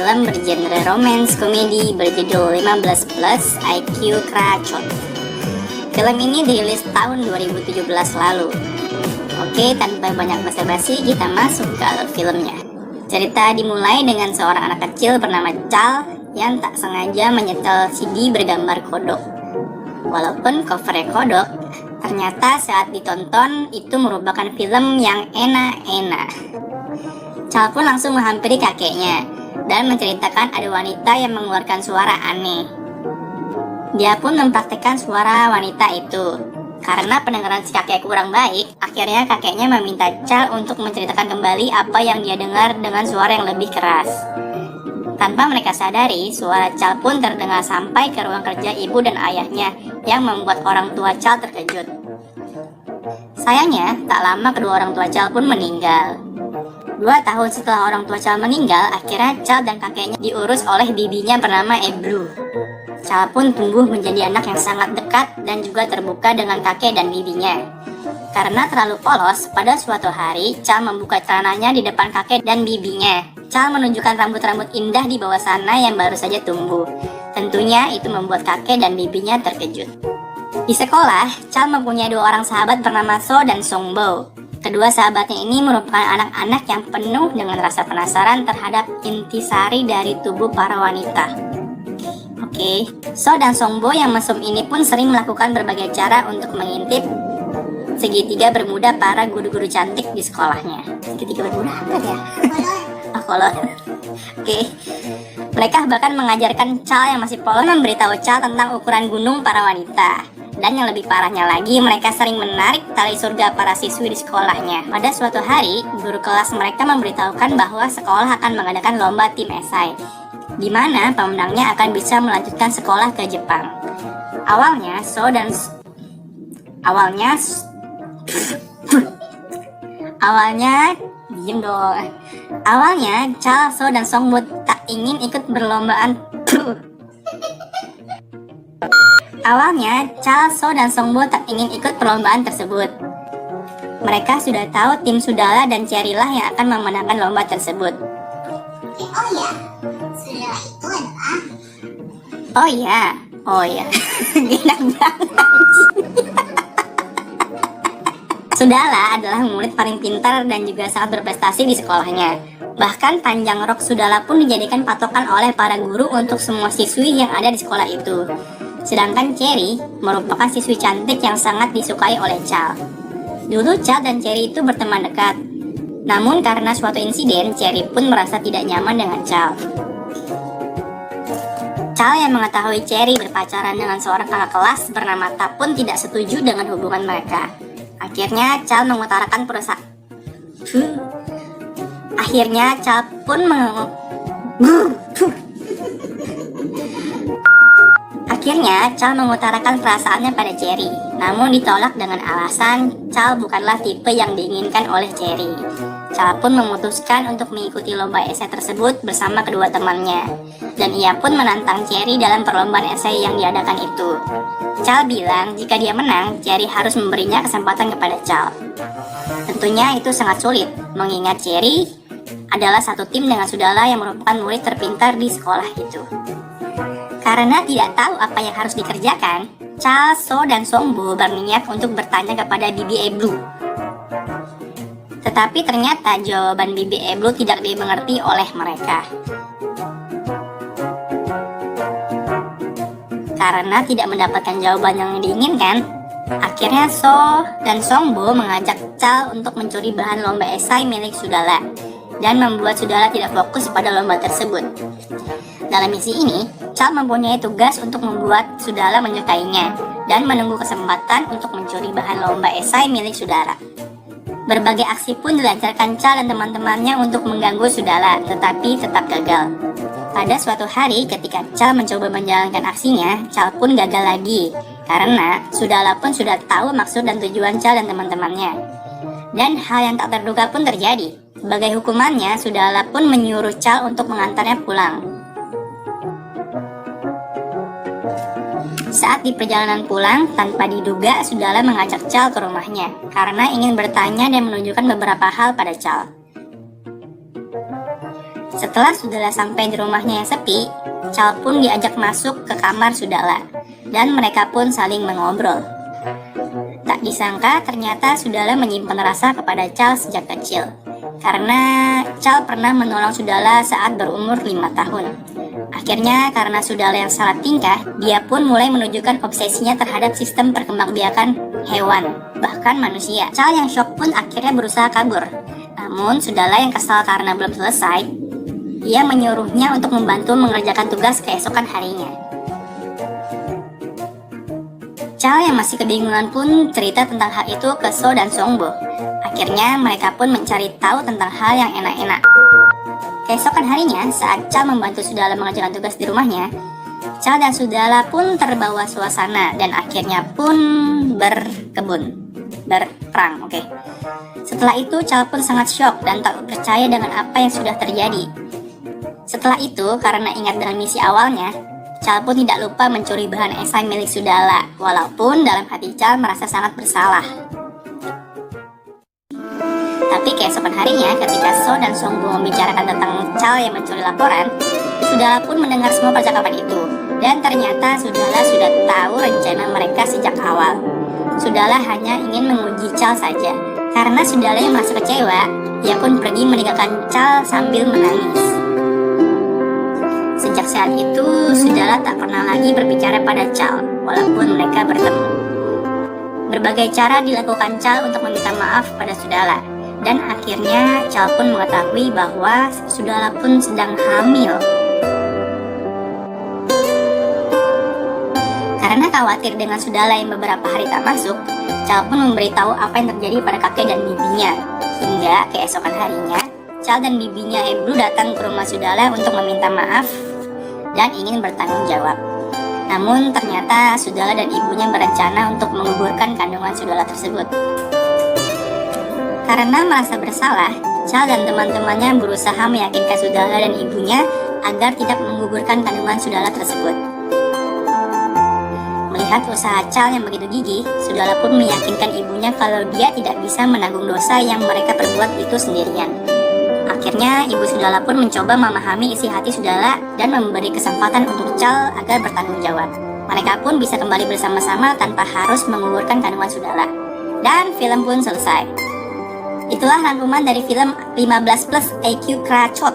film bergenre romance komedi berjudul 15 Plus IQ Kracot. Film ini dirilis tahun 2017 lalu. Oke, tanpa banyak basa-basi kita masuk ke alur filmnya. Cerita dimulai dengan seorang anak kecil bernama Chal yang tak sengaja menyetel CD bergambar kodok. Walaupun covernya kodok, ternyata saat ditonton itu merupakan film yang enak-enak. Chal pun langsung menghampiri kakeknya dan menceritakan ada wanita yang mengeluarkan suara aneh. Dia pun mempraktikkan suara wanita itu. Karena pendengaran si kakek kurang baik, akhirnya kakeknya meminta Chal untuk menceritakan kembali apa yang dia dengar dengan suara yang lebih keras. Tanpa mereka sadari, suara Chal pun terdengar sampai ke ruang kerja ibu dan ayahnya yang membuat orang tua Chal terkejut. Sayangnya, tak lama kedua orang tua Chal pun meninggal. 2 tahun setelah orang tua Chal meninggal, akhirnya Chal dan kakeknya diurus oleh bibinya bernama Ebru. Chal pun tumbuh menjadi anak yang sangat dekat dan juga terbuka dengan kakek dan bibinya. Karena terlalu polos, pada suatu hari Chal membuka celananya di depan kakek dan bibinya. Chal menunjukkan rambut-rambut indah di bawah sana yang baru saja tumbuh. Tentunya itu membuat kakek dan bibinya terkejut. Di sekolah, Chal mempunyai 2 orang sahabat bernama So dan Songbo. Kedua sahabatnya ini merupakan anak-anak yang penuh dengan rasa penasaran terhadap intisari dari tubuh para wanita. Oke, So dan Songbo yang mesum ini pun sering melakukan berbagai cara untuk mengintip segitiga bermuda para guru-guru cantik di sekolahnya. Segitiga bermuda apa ya? Kolor. Oke. Mereka bahkan mengajarkan Chal yang masih polos memberitahu Chal tentang ukuran gunung para wanita. Dan yang lebih parahnya lagi, mereka sering menarik tali surga para siswi di sekolahnya. Pada suatu hari, guru kelas mereka memberitahukan bahwa sekolah akan mengadakan lomba tim esai, di mana pemenangnya akan bisa melanjutkan sekolah ke Jepang. Awalnya, Chal, So dan Songbo tak ingin ikut perlombaan. Tersebut. Mereka sudah tahu tim Sudala dan Cherry lah yang akan memenangkan lomba tersebut. Oh ya. Enak banget. Sudala adalah murid paling pintar dan juga sangat berprestasi di sekolahnya. Bahkan panjang rok Sudala pun dijadikan patokan oleh para guru untuk semua siswi yang ada di sekolah itu. Sedangkan Cherry merupakan siswi cantik yang sangat disukai oleh Chal. Dulu Chal dan Cherry itu berteman dekat. Namun karena suatu insiden, Cherry pun merasa tidak nyaman dengan Chal. Chal yang mengetahui Cherry berpacaran dengan seorang kakak kelas bernama Ta pun tidak setuju dengan hubungan mereka. Akhirnya Chal mengutarakan perasaannya pada Cherry. Namun ditolak dengan alasan Chal bukanlah tipe yang diinginkan oleh Cherry. Chal pun memutuskan untuk mengikuti lomba esai tersebut bersama kedua temannya. Dan ia pun menantang Cherry dalam perlombaan esai yang diadakan itu. Chal bilang jika dia menang, Cherry harus memberinya kesempatan kepada Chal. Tentunya itu sangat sulit, mengingat Cherry adalah satu tim dengan Sudala yang merupakan murid terpintar di sekolah itu. Karena tidak tahu apa yang harus dikerjakan, Chal, So, dan Songbo berniat untuk bertanya kepada Bibi Eblu. Tetapi ternyata jawaban Bibi Eblu tidak dimengerti oleh mereka. Karena tidak mendapatkan jawaban yang diinginkan, akhirnya So dan Songbo mengajak Chal untuk mencuri bahan lomba esai milik Sudala dan membuat Sudala tidak fokus pada lomba tersebut. Dalam misi ini, Chal mempunyai tugas untuk membuat Sudala menyukainya dan menunggu kesempatan untuk mencuri bahan lomba esai milik Sudala. Berbagai aksi pun dilancarkan Chal dan teman-temannya untuk mengganggu Sudala, tetapi tetap gagal. Pada suatu hari ketika Chal mencoba menjalankan aksinya, Chal pun gagal lagi karena Sudala pun sudah tahu maksud dan tujuan Chal dan teman-temannya. Dan hal yang tak terduga pun terjadi. Sebagai hukumannya, Sudala pun menyuruh Chal untuk mengantarnya pulang. Saat di perjalanan pulang, tanpa diduga Sudala mengajak Chal ke rumahnya karena ingin bertanya dan menunjukkan beberapa hal pada Chal. Setelah Sudala sampai di rumahnya yang sepi, Chal pun diajak masuk ke kamar Sudala, dan mereka pun saling mengobrol. Tak disangka ternyata Sudala menyimpan rasa kepada Chal sejak kecil, karena Chal pernah menolong Sudala saat berumur 5 tahun. Akhirnya karena Sudala yang salah tingkah, dia pun mulai menunjukkan obsesinya terhadap sistem perkembangbiakan hewan, bahkan manusia. Chal yang shock pun akhirnya berusaha kabur. Namun Sudala yang kesal karena belum selesai, ia menyuruhnya untuk membantu mengerjakan tugas keesokan harinya. Chal yang masih kebingungan pun cerita tentang hal itu ke So dan Songbo. Akhirnya mereka pun mencari tahu tentang hal yang enak-enak. Keesokan harinya, saat Chal membantu Sudala mengerjakan tugas di rumahnya, Chal dan Sudala pun terbawa suasana dan akhirnya pun berperang. Setelah itu Chal pun sangat syok dan tak percaya dengan apa yang sudah terjadi. Setelah itu, karena ingat dengan misi awalnya, Chal pun tidak lupa mencuri bahan esai milik Sudala, walaupun dalam hati Chal merasa sangat bersalah. Tapi keesokan harinya, ketika So dan Songbo membicarakan tentang Chal yang mencuri laporan, Sudala pun mendengar semua percakapan itu. Dan ternyata Sudala sudah tahu rencana mereka sejak awal. Sudala hanya ingin menguji Chal saja. Karena Sudala yang merasa kecewa, dia pun pergi meninggalkan Chal sambil menangis. Sejak saat itu, Sudala tak pernah lagi berbicara pada Chal, walaupun mereka bertemu. Berbagai cara dilakukan Chal untuk meminta maaf pada Sudala. Dan akhirnya Chal pun mengetahui bahwa Sudala pun sedang hamil. Karena khawatir dengan Sudala yang beberapa hari tak masuk, Chal pun memberitahu apa yang terjadi pada kakek dan bibinya. Hingga keesokan harinya, Chal dan bibinya Ebru datang ke rumah Sudala untuk meminta maaf dan ingin bertanggung jawab. Namun ternyata Sudala dan ibunya berencana untuk menguburkan kandungan Sudala tersebut. Karena merasa bersalah, Chal dan teman-temannya berusaha meyakinkan Sudala dan ibunya agar tidak menggugurkan kandungan Sudala tersebut. Melihat usaha Chal yang begitu gigih, Sudala pun meyakinkan ibunya kalau dia tidak bisa menanggung dosa yang mereka perbuat itu sendirian. Akhirnya, ibu Sudala pun mencoba memahami isi hati Sudala dan memberi kesempatan untuk Chal agar bertanggung jawab. Mereka pun bisa kembali bersama-sama tanpa harus menggugurkan kandungan Sudala. Dan film pun selesai. Itulah rangkuman dari film 15+ EQ Krachot.